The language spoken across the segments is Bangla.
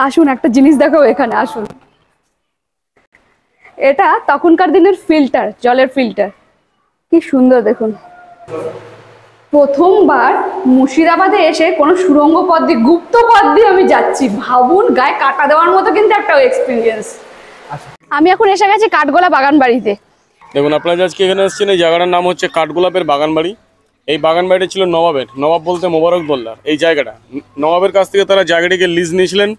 আসুন একটা জিনিস দেখাবো এখানে, আসুন। এটা তখনকার দিনের ফিল্টার, জলের ফিল্টার, কি সুন্দর দেখুন। প্রথমবার মুর্শিদাবাদে এসে কোনো সুড়ঙ্গ পথ দিয়ে, গুপ্ত পথ দিয়ে আমি যাচ্ছি, ভাবুন, গায়ে কাটা দেওয়ার মতো কিন্তু একটা এক্সপিরিয়েন্স। আমি এখন এসে গেছি কাঠগোলা বাগান বাড়িতে। দেখুন আপনারা আজকে এখানে এসেছেন, এই জায়গাটার নাম হচ্ছে কাঠগোলাপের বাগান বাড়ি। এই বাগান বাড়িটা ছিল নবাবের, নবাব বলতে মোবারক দোল্লার। এই জায়গাটা নবাবের কাছ থেকে তারা জায়গাটিকে লিজ নিয়েছিলেন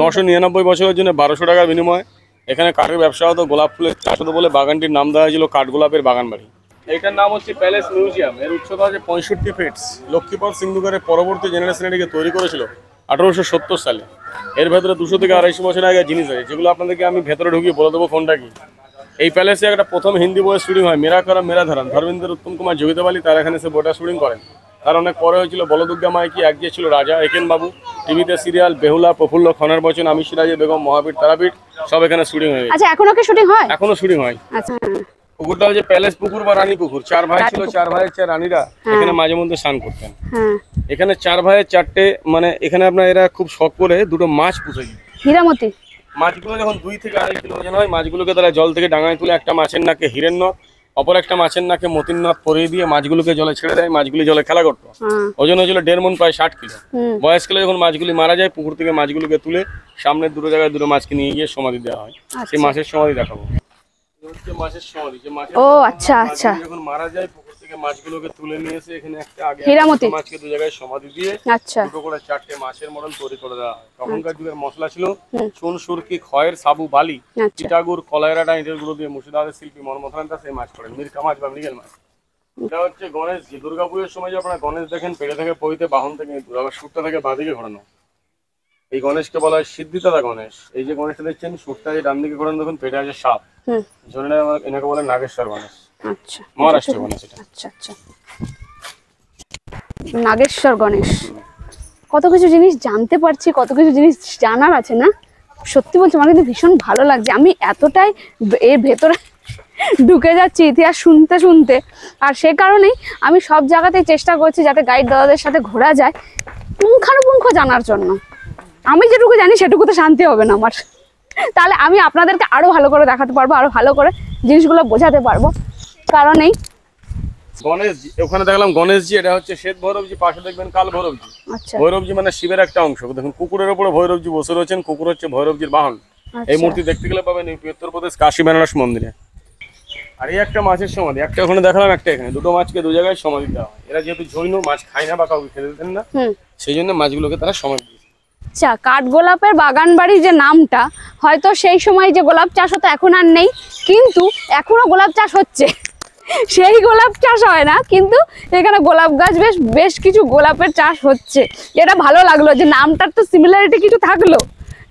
999 বছরের জন্য 1200 টাকার বিনিময়ে। এখানে কাঠের ব্যবসা হতো, গোলাপ ফুলের চাষ হতো বলে বাগানটির নাম দেওয়া হয়েছিল কাঠগোলাপের বাগান বাড়ি। এইটার নাম হচ্ছে প্যালেস মিউজিয়াম। এর উচ্চতা হচ্ছে 65 ফিট। লক্ষ্মীপদ সিন্ধুকারের পরবর্তী জেনারেশন এটিকে তৈরি করেছিল 1870 সালে। এর ভেতরে 200 থেকে 250 বছর আগে জিনিস আছে, যেগুলো আপনাদেরকে আমি ভেতরে ঢুকিয়ে বলে দেবো ফোনটা কি। এই প্যালেসে একটা প্রথম হিন্দি বইয়ের শুটিং হয়, মেরা করা মেরা ধরান। ধর্মেন্দ্র উত্তম কুমার যোগিতাবালি তার এখানে সে বইটা শুটিং করেন। তার অনেক পরে হয়েছিল বলদুর্গা মাইকি, একদিকে ছিল রাজা একেন বাবু, টিভিতে সিরিয়াল বেহুলা, প্রফুল্ল, খনার বচন, আমি সিরাজের বেগম, মহাবীর, তারাপীঠ, সব এখানে শুটিং হয়ে গেছে। আচ্ছা, এখনো কি শুটিং হয়? এখনো শুটিং হয়। আচ্ছা, পুকুরটা হচ্ছে প্যালেস পুকুর বা রানী পুকুর। 4 ভাই ছিল, 4 ভাইয়ের 4 রানীরা এখানে মাঝে মধ্যে স্নান করতেন। এখানে 4 ভাইয়ের 4টে, মানে এখানে আপনার এরা খুব শখ করে দুটো মাছ পুষেছে। হীরামতি মাছগুলো যখন 2 থেকে 2.5 কিলো ওজন হয়, মাছগুলোকে তারা জল থেকে ডাঙায় তুলে একটা মাছের নাকে হীরের নথ, অপর একটা মাছের নাকে মতির নথ পরিয়ে দিয়ে মাছগুলোকে জলে ছেড়ে দেয়। মাছগুলি জলে খেলা করতো। ওজন হয়েছিল 1.5 মণ, প্রায় 60 কিলো। বয়সকালে যখন মাছগুলি মারা যায়, পুকুর থেকে মাছগুলোকে তুলে সামনের দুটো জায়গায় দুটো মাছকে নিয়ে গিয়ে সমাধি দেওয়া হয়। সেই মাছের সমাধি দেখাবো। মাছের সমাধি, যে মাছের, ও আচ্ছা আচ্ছা, যখন মারা যায় পুকুর থেকে মাছগুলোকে তুলে নিয়ে এসে এখানে একটা আগে হীরামতি মাছকে দু জায়গায় সমাধি দিয়ে আচ্ছা দুটো করে 4টে মাছের মডেল তৈরি করে দেওয়া হয়। তখনকার যুগের মশলা ছিল চুন, সুরকি, খয়ের, সাবু, বালি, চিটাগুড়, কলাইরাটা, ইটের গুঁড়ো দিয়ে মুর্শিদাবাদের শিল্পী মনমোহনদা সেই মাছ করেন, মিরকা মাছ বা মৃগেল মাছ। এটা হচ্ছে গণেশ জি। দুর্গাপুজোর সময় যে আপনারা গণেশ দেখেন পেড়ে থেকে পইতে, বাহন থেকে আবার সুরটা থেকে বাঁদিকে ঘোরানো, এই গণেশকে বলা হয় সিদ্ধিদাতা গণেশ। এই যে গণেশটা দেখছেন, সুরটা যে ডান দিকে ঘোরানো, দেখুন পেটে আছে সাপ, জন্য এনাকে বলে নাগেশ্বর গণেশ। আচ্ছা, মহারাষ্ট্র গণেশ এটা। আচ্ছা আচ্ছা, নাগেশ্বর গণেশ। কত কিছু জিনিস জানতে পারছি, কত কিছু জিনিস জানার আছে না? সত্যি বলছি, আমার কিন্তু ভীষণ ভালো লাগছে। আমি এতটাই এর ভেতরে ঢুকে যাচ্ছি ইতিহাস শুনতে শুনতে, আর সে কারণেই আমি সব জায়গাতেই চেষ্টা করছি যাতে গাইড দাদাদের সাথে ঘোরা যায় পুঙ্খানুপুঙ্খ জানার জন্য। আমি যেটুকু জানি সেটুকুতে শান্তি হবে না আমার, তাহলে আমি আপনাদেরকে আরো ভালো করে দেখাতে পারবো, আরো ভালো করে জিনিসগুলো বোঝাতে পারবো। কারণেই গণেশজি, ওখানে দেখলাম গণেশজি, এটা হচ্ছে শ্বেত ভৈরবজি, পাশে দেখবেন কাল ভৈরবজি। আচ্ছা, ভৈরবজি মানে শিবের একটা অংশ। দেখুন কুকুরের উপরে ভৈরবজি বসে রয়েছেন, কুকুর হচ্ছে ভৈরবজির বাহন। এই মূর্তি দেখতে গেলে পাবেন উত্তরপ্রদেশ কাশী বেনারস মন্দিরে। আর এই একটা মাছের সমাধি, একটা ওখানে দেখালাম, একটা এখানে। দুটো মাছকে দু জায়গায় সমাধি দেওয়া হয়। এরা যেহেতু জৈন, মাছ খায় না বা কাউকে খেতে দেন না, সেই জন্য মাছগুলোকে তারা সমাধি দিয়েছে। আচ্ছা, কাঠগোলাপের বাগান বাড়ি যে নামটা, হয়তো সেই সময় যে গোলাপ চাষ হতো এখন আর নেই, কিন্তু এখনো গোলাপ চাষ হচ্ছে। সেই গোলাপ চাষ হয় না, কিন্তু এখানে গোলাপ গাছ বেশ কিছু গোলাপের চাষ হচ্ছে। এটা ভালো লাগলো যে নামটার তো সিমিলারিটি কিছু থাকলো,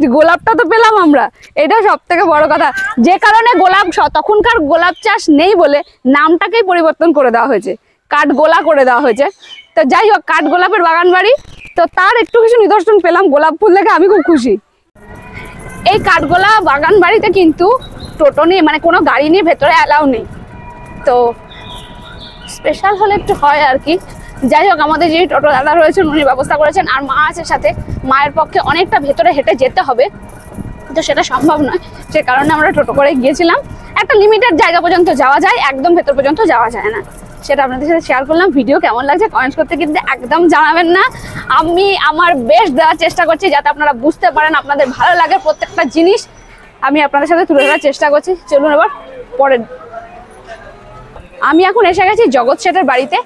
যে গোলাপটা তো পেলাম আমরা, এটা সব থেকে বড় কথা। যে কারণে গোলাপ, তখনকার গোলাপ চাষ নেই বলে নামটাকেই পরিবর্তন করে দেওয়া হয়েছে, কাঠগোলা করে দেওয়া হয়েছে। তো যাই হোক, কাঠগোলাপের বাগান বাড়ি, তো তার একটু কিছু নিদর্শন পেলাম। গোলাপ ফুল দেখে আমি খুব খুশি। এই কাঠগোলা বাগান বাড়িতে কিন্তু টোটো নিয়ে, মানে কোনো গাড়ি নিয়ে ভেতরে অ্যালাউ নেই, তো স্পেশাল হলে একটু হয় আর কি। যাই হোক, আমাদের যে টোটো দাদা রয়েছেন উনি ব্যবস্থা করেছেন, আর মা আছে সাথে। মায়ের পক্ষে অনেকটা ভেতরে হেঁটে যেতে হবে, তো সেটা সম্ভব নয়, সে কারণে আমরা টোটো করে গিয়েছিলাম। একটা লিমিটেড জায়গা পর্যন্ত যাওয়া যায়, একদম ভেতর পর্যন্ত যাওয়া যায় না। সেটা আপনাদের সাথে শেয়ার করলাম। ভিডিও কেমন লাগছে কমেন্টস করতে কিন্তু একদম জানাবেন না। আমি আমার বেস্ট দেওয়ার চেষ্টা করছি যাতে আপনারা বুঝতে পারেন, আপনাদের ভালো লাগে প্রত্যেকটা জিনিস আমি আপনাদের সাথে তুলে ধরার চেষ্টা করছি। চলুন এবার পরের। আমি এখন এসে গেছি জগৎ শেঠের বাড়িতে।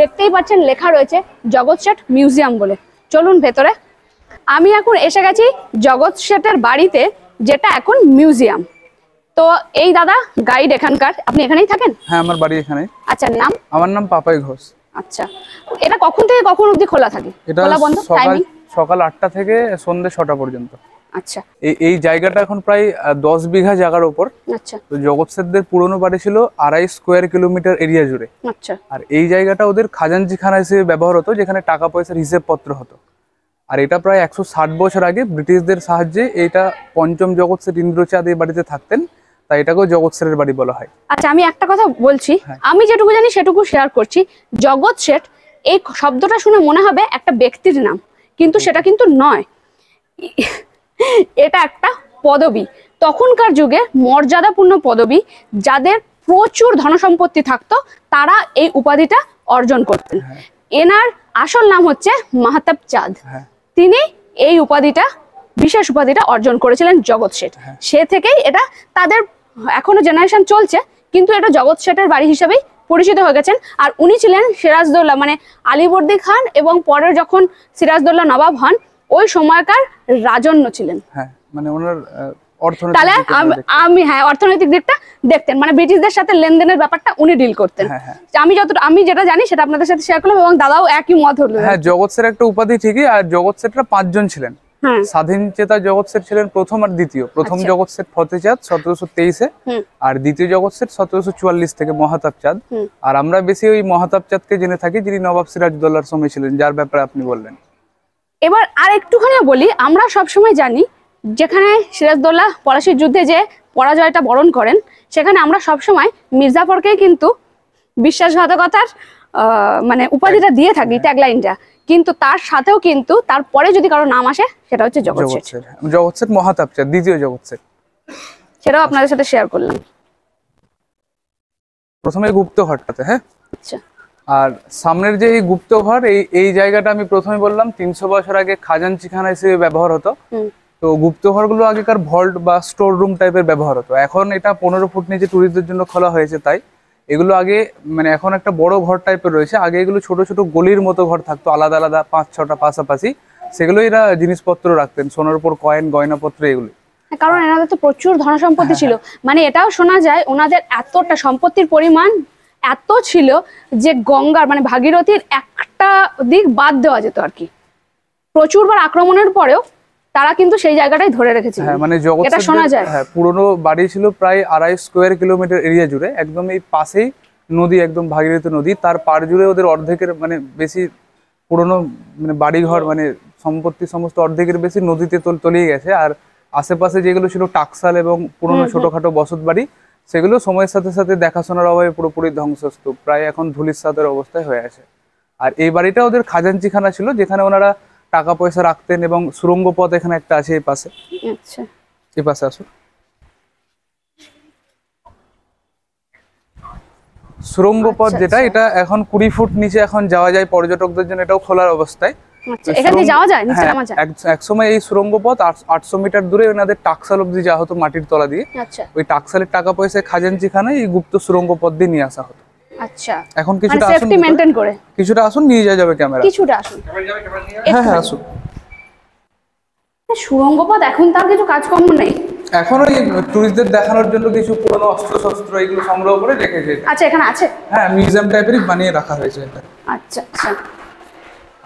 দেখতেই পাচ্ছেন লেখা রয়েছে জগৎ শেঠ মিউজিয়াম বলে। চলুন ভেতরে। আমি এখন এসে গেছি জগৎ শেঠের বাড়িতে, যেটা এখন মিউজিয়াম। তো এই দাদা গাইড এখানকার, আপনি এখানেই থাকেন? হ্যাঁ, আমার বাড়ি এখানে। আচ্ছা, নাম? আমার নাম পাপাই ঘোষ। আচ্ছা, এটা কখন থেকে কখন অবধি খোলা থাকে? এটা সকাল 8টা থেকে সন্ধ্যে 6টা পর্যন্ত। আচ্ছা, এই জায়গাটা এখন প্রায় 10 বিঘা জায়গার উপর। আচ্ছা, তো জগৎ শেঠদের পুরনো বাড়ি ছিল 2.5 স্কোয়ার কিলোমিটার এরিয়া জুড়ে। আচ্ছা, আর এই জায়গাটা ওদের খাজানজিখানা হিসেবে ব্যবহার হতো, যেখানে টাকা পয়সার হিসেবপত্র হতো। আর এটা প্রায় 160 বছর আগে ব্রিটিশদের সাহায্যে এইটা পঞ্চম জগৎ শেঠ ইন্দ্রচাঁদ এই বাড়িতে থাকতেন, তাই এটাকেও জগৎ শেঠের বাড়ি বলা হয়। আচ্ছা, আমি একটা কথা বলছি, আমি যেটুকু জানি সেটুকু শেয়ার করছি। জগৎ শেঠ এই শব্দটা শুনে মনে হবে একটা ব্যক্তির নাম, কিন্তু সেটা কিন্তু নয়। এটা একটা পদবী, তখনকার যুগে মর্যাদাপূর্ণ পদবী। যাদের প্রচুর ধনসম্পত্তি থাকতো তারা এই উপাধিটা অর্জন করতেন। এনার আসল নাম হচ্ছে মাহতাব চাঁদ। তিনি এই উপাধিটা, বিশেষ উপাধিটা অর্জন করেছিলেন জগৎ শেঠ। সে থেকেই এটা তাদের এখনো জেনারেশন চলছে, কিন্তু এটা জগৎ শেঠের বাড়ি হিসেবেই পরিচিত হয়ে গেছেন। আর উনি ছিলেন সিরাজদৌল্লা, মানে আলীবর্দী খান এবং পরে যখন সিরাজদৌল্লা নবাব হন ওই সময়কার রাজন্য ছিলেন। হ্যাঁ, মানে ওনার তাহলে আমি অর্থনৈতিক দিকটা দেখতেন, মানে ব্রিটিশদের সাথে লেনদেনের ব্যাপারটা উনি ডিল করতেন। আমি যেটা জানি সেটা আপনাদের সাথে শেয়ার করলাম, এবং দাদাও একই মত হলো। হ্যাঁ, জগৎ শেঠ একটা উপাধি ঠিকই, আর জগৎ শেঠরা 5 জন ছিলেন। স্বাধীন চেতা জগৎ শেঠ ছিলেন প্রথম আর দ্বিতীয়। প্রথম জগৎ শেঠ ফতেচাঁদ 1723-এ, আর দ্বিতীয় জগৎ শেঠ 1744 থেকে মহাতাব চাঁদ। আর আমরা বেশি ওই মহাতাব চাঁদকে জেনে থাকি, যিনি নবাব সিরাজদৌল্লার সময় ছিলেন, যার ব্যাপারে আপনি বললেন। এবার আর একটুখানি বলি, আমরা সবসময় জানি যেখানে সিরাজদৌল্লা পলাশীর যুদ্ধে যে পরাজয়টা বরণ করেন, সেখানে আমরা সবসময় মির্জাফরকেই কিন্তু বিশ্বাসঘাতকতার মানে উপাধিটা দিয়ে থাকি, ট্যাগলাইনটা। কিন্তু তার সাথেও কিন্তু তারপরে যদি কারো নাম আসে সেটা হচ্ছে জগৎ শেঠ। জগৎ শেঠ মহাতাব চাঁদ, দ্বিতীয় জগৎ শেঠ, সেটাও আপনাদের সাথে শেয়ার করলাম। প্রথমে গুপ্তঘরটাতে। হ্যাঁ, আচ্ছা। আর সামনের যে এই গুপ্তঘর, এই জায়গাটা আমি প্রথমে বললাম 300 বছর আগে খাজানচিখানা হিসেবে ব্যবহার হতো। তো গুপ্তঘরগুলো আগেকার ভল্ট বা স্টোর রুম টাইপের ব্যবহার হতো। এখন এটা 15 ফুট নিচে টুরিস্টদের জন্য খোলা হয়েছে, তাই এগুলো আগে মানে এখন একটা বড় ঘর টাইপের রয়েছে। আগে এগুলো ছোট ছোট গলির মতো ঘর থাকতো, আলাদা আলাদা 5-6টা পাশাপাশি। সেগুলো এরা জিনিসপত্র রাখতেন, সোনার উপর কয়েন, গয়নাপত্র, এগুলো। কারণ এনাদের তো প্রচুর ধনসম্পত্তি ছিল। মানে এটাও শোনা যায় ওনাদের এতটা সম্পত্তির পরিমাণ এত ছিল যে গঙ্গার মানে ভাগীরথীর একটা দিক বাদ দেওয়া যেত আর কি। প্রচুরবার আক্রমণের পরেও তারা কিন্তু সেই জায়গাটাই ধরে রেখেছিল। হ্যাঁ, মানে জগৎ এটা শোনা যায়। হ্যাঁ, পুরনো বাড়ি ছিল প্রায় 2.5 স্কোয়ার কিলোমিটার এরিয়া জুড়ে। একদম এই পাশেই নদী, একদম ভাগীরথী নদী, তার পার জুড়ে ওদের অর্ধেকের মানে বেশি পুরনো মানে বাড়িঘর, মানে সম্পত্তি সমস্ত অর্ধেকের বেশি নদীতে তলিয়ে গেছে। আর আশেপাশে যেগুলো ছিল টাকসাল এবং পুরনো ছোটখাটো বসত বাড়ি, সেগুলো সময়ের সাথে সাথে দেখাশোনার অভাবে পুরোপুরি ধ্বংসস্তূপ, প্রায় এখন ধুলিস্বাদের অবস্থায় হয়ে আছে। আর এই বাড়িটা ওদের খাজানচিখানা ছিল, যেখানে ওনারা টাকা পয়সা রাখতেন। এবং সুরঙ্গ পথ এখানে একটা আছে এই পাশে। আচ্ছা, এই পাশে আসুন। সুরঙ্গ পথ যেটা, এটা এখন 20 ফুট নিচে এখন যাওয়া যায় পর্যটকদের জন্য, এটাও খোলার অবস্থায়। এখানে যাওয়া যায়, নিচে নামা যায়। এক সময় এই সুরঙ্গ পথ 800 মিটার দূরে ওনাদের টাকসাল অব্দি যাওয়া হতো মাটির তলা দিয়ে। আচ্ছা, ওই টাকসালের টাকা পয়সা খাজানচিখানায় এই গুপ্ত সুরঙ্গ পথ দিয়ে নিয়ে আসা হতো। আচ্ছা, এখন কিছুটা আসুন, সেফটি মেইনটেইন করে কিছুটা আসুন, নিয়ে যাওয়া যাবে ক্যামেরা। কিছুটা আসুন। হ্যাঁ হ্যাঁ, আসুন। সুরঙ্গ পথ এখন তার কিছু কাজকর্ম নেই, এখন ওই টুরিস্টদের দেখানোর জন্য কিছু পুরনো অস্ত্র শস্ত্র এগুলো সংগ্রহ করে রেখেছে। আচ্ছা, এখানে আছে। হ্যাঁ, মিউজিয়াম টাইপেরই বানিয়ে রাখা হয়েছে এটা। আচ্ছা আচ্ছা।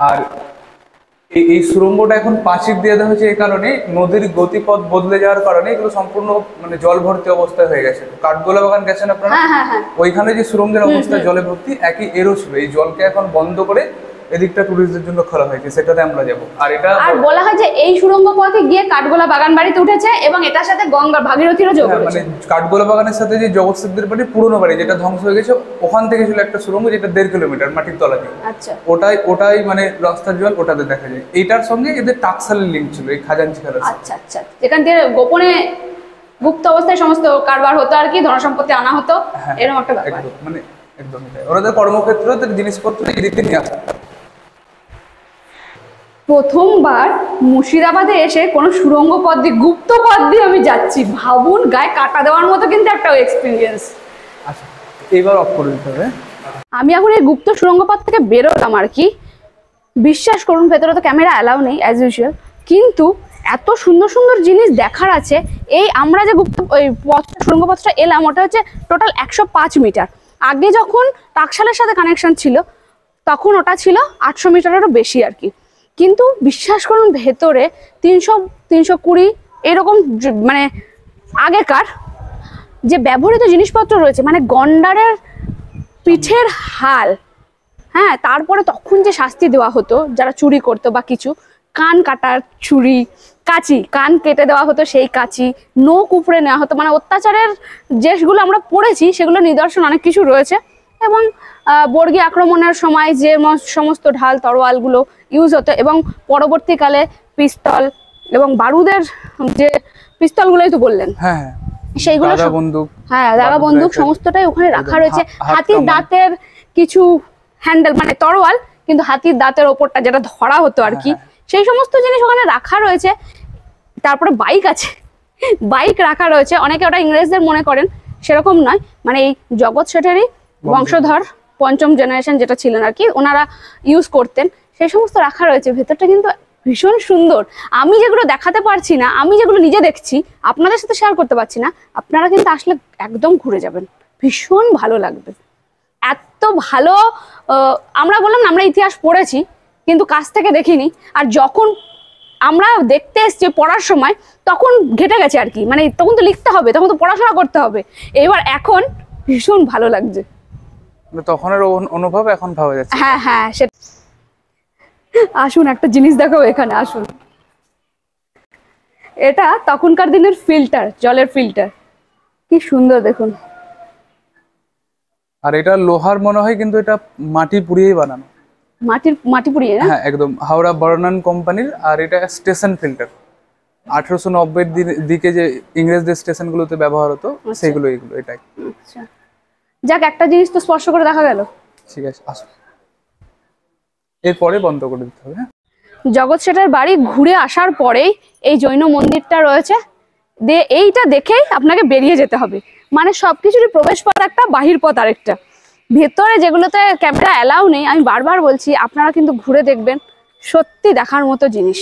আর এই সুরঙ্গটা এখন পাঁচিল দিয়ে দেওয়া হয়েছে এই কারণে, নদীর গতিপথ বদলে যাওয়ার কারণে এগুলো সম্পূর্ণ মানে জল ভর্তি অবস্থায় হয়ে গেছে। কাঠগোলা বাগান গেছেন আপনারা? ওইখানে যে সুরঙ্গের অবস্থা জলে ভর্তি, একই এরও ছিল। এই জলকে এখন বন্ধ করে এদিকটা টুরিস্টদের জন্য খোলা হয়েছে, সেটাতে আমরা যাবো। আর এটা আর বলা হয় যে এই সুরঙ্গ পথে গিয়ে কাঠগোলা বাগান বাড়িতে উঠেছে এবং এটার সাথে গঙ্গা ভাগীরথীরও যোগ হয়েছে। মানে কাঠগোলা বাগানের সাথে যে জগৎ শেঠদের বাড়ি পুরনো বাড়ি যেটা ধ্বংস হয়ে গেছে, ওখান থেকে ছিল একটা সুরঙ্গ যেটা 1.5 কিলোমিটার মাটির তলা দিয়ে। আচ্ছা, ওটাই মানে রাস্তার জল ওটাতে দেখা যায়। এইটার সঙ্গে এদের টাকসালের লিঙ্ক ছিল, এই খাজানচিখানার। আচ্ছা আচ্ছা, যেখান থেকে গোপনে গুপ্ত অবস্থায় সমস্ত কারবার হতো আর কি, ধনসম্পত্তি আনা হতো, এরকম একটা ব্যাপার। একদম মানে একদম ওদের কর্মক্ষেত্রে ওদের জিনিসপত্র এদিকে নিয়ে আসা। প্রথমবার মুর্শিদাবাদে এসে কোনো সুরঙ্গ পথ দিয়ে, গুপ্ত পথ দিয়ে আমি যাচ্ছি, ভাবুন, গায়ে কাটা দেওয়ার মতো কিন্তু একটা এক্সপিরিয়েন্স। আচ্ছা, এবার অফ করে দিতে হবে। আমি এখন এই গুপ্ত সুরঙ্গ পথ থেকে বেরোলাম আর কি। বিশ্বাস করুন, ভেতরে তো ক্যামেরা অ্যালাউ নেই অ্যাজ ইউজুয়াল, কিন্তু এত সুন্দর সুন্দর জিনিস দেখার আছে। এই আমরা যে গুপ্ত ওই পথ সুরঙ্গ পথটা এলাম, ওটা হচ্ছে টোটাল 105 মিটার। আগে যখন টাকশালের সাথে কানেকশন ছিল তখন ওটা ছিল 800 মিটারেরও বেশি আর কি। কিন্তু বিশ্বাস করুন, ভেতরে 300-320 এরকম মানে আগেকার যে ব্যবহৃত জিনিসপত্র রয়েছে, মানে গন্ডারের পিঠের হাল, হ্যাঁ, তারপরে তখন যে শাস্তি দেওয়া হতো যারা চুরি করতো বা কিছু, কান কাটার ছুরি, কাঁচি, কান কেটে দেওয়া হতো সেই কাঁচি, নখ উপড়ে নেওয়া হতো, মানে অত্যাচারের যেগুলো আমরা পড়েছি সেগুলো নিদর্শন অনেক কিছু রয়েছে। এবং বর্গী আক্রমণের সময় যে সমস্ত ঢাল তরোয়ালগুলো ইউজ হতো, এবং পরবর্তীকালে পিস্তল, এবং বারুদের যে পিস্তলগুলোই তো বললেন, হ্যাঁ হ্যাঁ, সেইগুলো দাদা বন্দুক, হ্যাঁ দাগা বন্দুক সমস্তটাই ওখানে রাখা রয়েছে। হাতির দাঁতের কিছু হ্যান্ডেল মানে তরোয়াল, কিন্তু হাতির দাঁতের ওপরটা যেটা ধরা হতো আর কি, সেই সমস্ত জিনিস ওখানে রাখা রয়েছে। তারপরে বাইক আছে, বাইক রাখা রয়েছে। অনেকে ওটা ইংরেজদের মনে করেন, সেরকম নয়, মানে এই জগৎ শেঠেরই বংশধর 5ম জেনারেশন যেটা ছিলেন আর কি, ওনারা ইউজ করতেন, সেই সমস্ত রাখা রয়েছে। ভেতরটা কিন্তু ভীষণ সুন্দর। আমি যেগুলো দেখাতে পারছি না, আমি যেগুলো নিজে দেখছি, আপনাদের সাথে শেয়ার করতে পারছি না, আপনারা কিন্তু আসলে একদম ঘুরে যাবেন, ভীষণ ভালো লাগবে। এত ভালো, আমরা বললাম না আমরা ইতিহাস পড়েছি কিন্তু কাছ থেকে দেখিনি, আর যখন আমরা দেখতে এসছি পড়ার সময় তখন ঘেটে গেছে আর কি, মানে তখন তো লিখতে হবে, তখন তো পড়াশোনা করতে হবে। এবার এখন ভীষণ ভালো লাগছে, তখনের অনুভব এখন ভাবা যাচ্ছে। হ্যাঁ হ্যাঁ সে। আসুন একটা জিনিস দেখাবো এখানে, আসুন। এটা তখনকার দিনের ফিল্টার, জলের ফিল্টার, কি সুন্দর দেখুন। আর এটা লোহার মনে হয়, কিন্তু এটা মাটি পুড়িয়েই বানানো। মাটি পুড়িয়ে না? হ্যাঁ একদম, হাওড়া বর্ণন কোম্পানির। আর এটা স্টেশন ফিল্টার, 1890-এর দিকে যে ইংরেজদের স্টেশনগুলোতে ব্যবহার হতো সেইগুলো, এগুলো এটাই। আচ্ছা, যাক একটা জিনিস তো স্পর্শ করে দেখা গেল। ঠিক আছে, আসুন, এরপরে বন্ধ করে দিতে হবে। হ্যাঁ, জগৎ শেঠের বাড়ি ঘুরে আসার পরেই এই জৈন মন্দিরটা রয়েছে, দিয়ে এইটা দেখেই আপনাকে বেরিয়ে যেতে হবে। মানে সবকিছুরই প্রবেশ পথ একটা, বাহির পথ আরেকটা। ভেতরে যেগুলোতে ক্যামেরা অ্যালাউ নেই, আমি বারবার বলছি আপনারা কিন্তু ঘুরে দেখবেন, সত্যি দেখার মতো জিনিস।